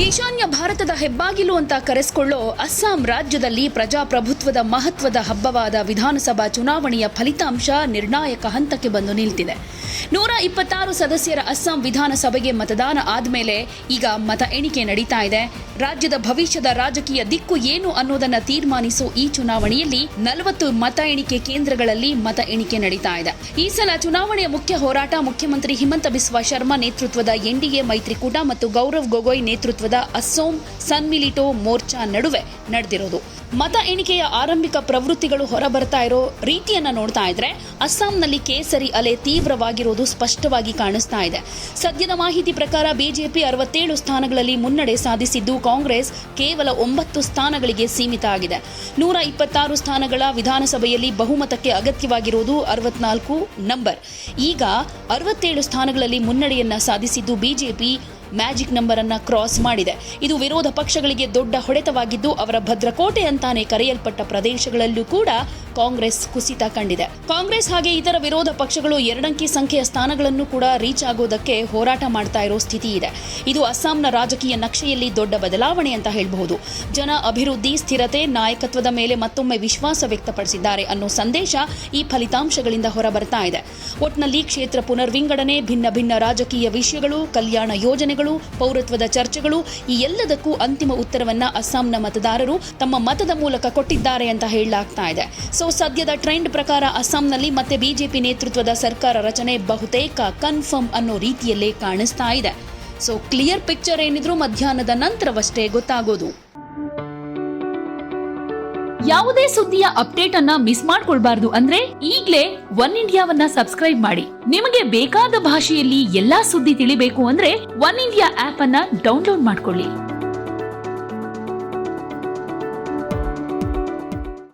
ಈಶಾನ್ಯ ಭಾರತದ ಹೆಬ್ಬಾಗಿಲು ಅಂತ ಕರೆಸಿಕೊಳ್ಳೋ ಅಸ್ಸಾಂ ರಾಜ್ಯದಲ್ಲಿ ಪ್ರಜಾಪ್ರಭುತ್ವದ ಮಹತ್ವದ ಹಬ್ಬವಾದ ವಿಧಾನಸಭಾ ಚುನಾವಣೆಯ ಫಲಿತಾಂಶ ನಿರ್ಣಾಯಕ ಹಂತಕ್ಕೆ ಬಂದು ನಿಲ್ತಿದೆ. 126 ಸದಸ್ಯರ ಅಸ್ಸಾಂ ವಿಧಾನಸಭೆಗೆ ಮತದಾನ ಆದ್ಮೇಲೆ ಈಗ ಮತ ಎಣಿಕೆ ನಡೀತಾ ಇದೆ. ರಾಜ್ಯದ ಭವಿಷ್ಯದ ರಾಜಕೀಯ ದಿಕ್ಕು ಏನು ಅನ್ನೋದನ್ನ ತೀರ್ಮಾನಿಸೋ ಈ ಚುನಾವಣೆಯಲ್ಲಿ 40 ಮತ ಎಣಿಕೆ ಕೇಂದ್ರಗಳಲ್ಲಿ ಮತ ಎಣಿಕೆ ನಡೀತಾ ಇದೆ. ಈ ಸಲ ಚುನಾವಣೆಯ ಮುಖ್ಯ ಹೋರಾಟ ಮುಖ್ಯಮಂತ್ರಿ ಹಿಮಂತ ಬಿಸ್ವಾ ಶರ್ಮಾ ನೇತೃತ್ವದ ಎನ್ಡಿಎ ಮೈತ್ರಿಕೂಟ ಮತ್ತು ಗೌರವ್ ಗೊಗೊಯ್ ನೇತೃತ್ವದ ಅಸ್ಸೋಂ ಸನ್ಮಿಲಿಟೋ ಮೋರ್ಚಾ ನಡುವೆ ನಡೆದಿರೋದು. ಮತ ಎಣಿಕೆಯ ಆರಂಭಿಕ ಪ್ರವೃತ್ತಿಗಳು ಹೊರಬರ್ತಾ ಇರೋ ರೀತಿಯನ್ನ ನೋಡ್ತಾ ಇದ್ರೆ ಅಸ್ಸಾಂನಲ್ಲಿ ಕೇಸರಿ ಅಲೆ ತೀವ್ರವಾಗಿರೋದು ಸ್ಪಷ್ಟವಾಗಿ ಕಾಣಿಸ್ತಾ ಇದೆ. ಸದ್ಯದ ಮಾಹಿತಿ ಪ್ರಕಾರ ಬಿಜೆಪಿ 67 ಸ್ಥಾನಗಳಲ್ಲಿ ಮುನ್ನಡೆ ಸಾಧಿಸಿದ್ದು, ಕಾಂಗ್ರೆಸ್ ಕೇವಲ 9 ಸ್ಥಾನಗಳಿಗೆ ಸೀಮಿತ ಆಗಿದೆ. 126 ಸ್ಥಾನಗಳ ವಿಧಾನಸಭೆಯಲ್ಲಿ ಬಹುಮತಕ್ಕೆ ಅಗತ್ಯವಾಗಿರುವುದು 64 ನಂಬರ್. ಈಗ 67 ಸ್ಥಾನಗಳಲ್ಲಿ ಮುನ್ನಡೆಯನ್ನ ಸಾಧಿಸಿದ್ದು ಬಿಜೆಪಿ ಮ್ಯಾಜಿಕ್ ನಂಬರ್ ಅನ್ನ ಕ್ರಾಸ್ ಮಾಡಿದೆ. ಇದು ವಿರೋಧ ಪಕ್ಷಗಳಿಗೆ ದೊಡ್ಡ ಹೊಡೆತವಾಗಿದ್ದು, ಅವರ ಭದ್ರಕೋಟೆ ಅಂತಾನೆ ಕರೆಯಲ್ಪಟ್ಟ ಪ್ರದೇಶಗಳಲ್ಲೂ ಕೂಡ ಕಾಂಗ್ರೆಸ್ ಕುಸಿತ ಕಂಡಿದೆ. ಕಾಂಗ್ರೆಸ್ ಹಾಗೆ ಇತರ ವಿರೋಧ ಪಕ್ಷಗಳು 2 ಅಂಕಿ ಸಂಖ್ಯೆಯ ಸ್ಥಾನಗಳನ್ನು ಕೂಡ ರೀಚ್ ಆಗೋದಕ್ಕೆ ಹೋರಾಟ ಮಾಡ್ತಾ ಇರೋ ಸ್ಥಿತಿ ಇದೆ. ಇದು ಅಸ್ಸಾಂನ ರಾಜಕೀಯ ನಕ್ಷೆಯಲ್ಲಿ ದೊಡ್ಡ ಬದಲಾವಣೆ ಅಂತ ಹೇಳಬಹುದು. ಜನ ಅಭಿವೃದ್ಧಿ, ಸ್ಥಿರತೆ, ನಾಯಕತ್ವದ ಮೇಲೆ ಮತ್ತೊಮ್ಮೆ ವಿಶ್ವಾಸ ವ್ಯಕ್ತಪಡಿಸಿದ್ದಾರೆ ಅನ್ನೋ ಸಂದೇಶ ಈ ಫಲಿತಾಂಶಗಳಿಂದ ಹೊರಬರ್ತಾ ಇದೆ. ಒಟ್ನಲ್ಲಿ ಕ್ಷೇತ್ರ ಪುನರ್ವಿಂಗಡಣೆ, ಭಿನ್ನ ಭಿನ್ನ ರಾಜಕೀಯ ವಿಷಯಗಳು, ಕಲ್ಯಾಣ ಯೋಜನೆಗಳು, ಪೌರತ್ವದ ಚರ್ಚೆಗಳು, ಈ ಎಲ್ಲದಕ್ಕೂ ಅಂತಿಮ ಉತ್ತರವನ್ನ ಅಸ್ಸಾಂನ ಮತದಾರರು ತಮ್ಮ ಮತದ ಮೂಲಕ ಕೊಟ್ಟಿದ್ದಾರೆ ಅಂತ ಹೇಳಲಾಗ್ತಾ ಇದೆ. ಸದ್ಯದ ಟ್ರೆಂಡ್ ಪ್ರಕಾರ ಅಸ್ಸಾಂನಲ್ಲಿ ಮತ್ತೆ ಬಿಜೆಪಿ ನೇತೃತ್ವದ ಸರ್ಕಾರ ರಚನೆ ಬಹುತೇಕ ಕನ್ಫರ್ಮ್ ಅನ್ನೋ ರೀತಿಯಲ್ಲೇ ಕಾಣಿಸ್ತಾ ಇದೆ. ಕ್ಲಿಯರ್ ಪಿಕ್ಚರ್ ಏನಿದ್ರು ಮಧ್ಯಾಹ್ನದ ನಂತರವಷ್ಟೇ ಗೊತ್ತಾಗೋದು. ಯಾವುದೇ ಸುದ್ದಿಯ ಅಪ್ಡೇಟ್ ಅನ್ನ ಮಿಸ್ ಮಾಡ್ಕೊಳ್ಬಾರ್ದು ಅಂದ್ರೆ ಈಗ್ಲೇ ಒನ್ ಇಂಡಿಯಾವನ್ನ ಸಬ್ಸ್ಕ್ರೈಬ್ ಮಾಡಿ. ನಿಮಗೆ ಬೇಕಾದ ಭಾಷೆಯಲ್ಲಿ ಎಲ್ಲಾ ಸುದ್ದಿ ತಿಳಿಬೇಕು ಅಂದ್ರೆ ಒನ್ ಇಂಡಿಯಾ ಆಪ್ ಅನ್ನ ಡೌನ್ಲೋಡ್ ಮಾಡ್ಕೊಳ್ಳಿ.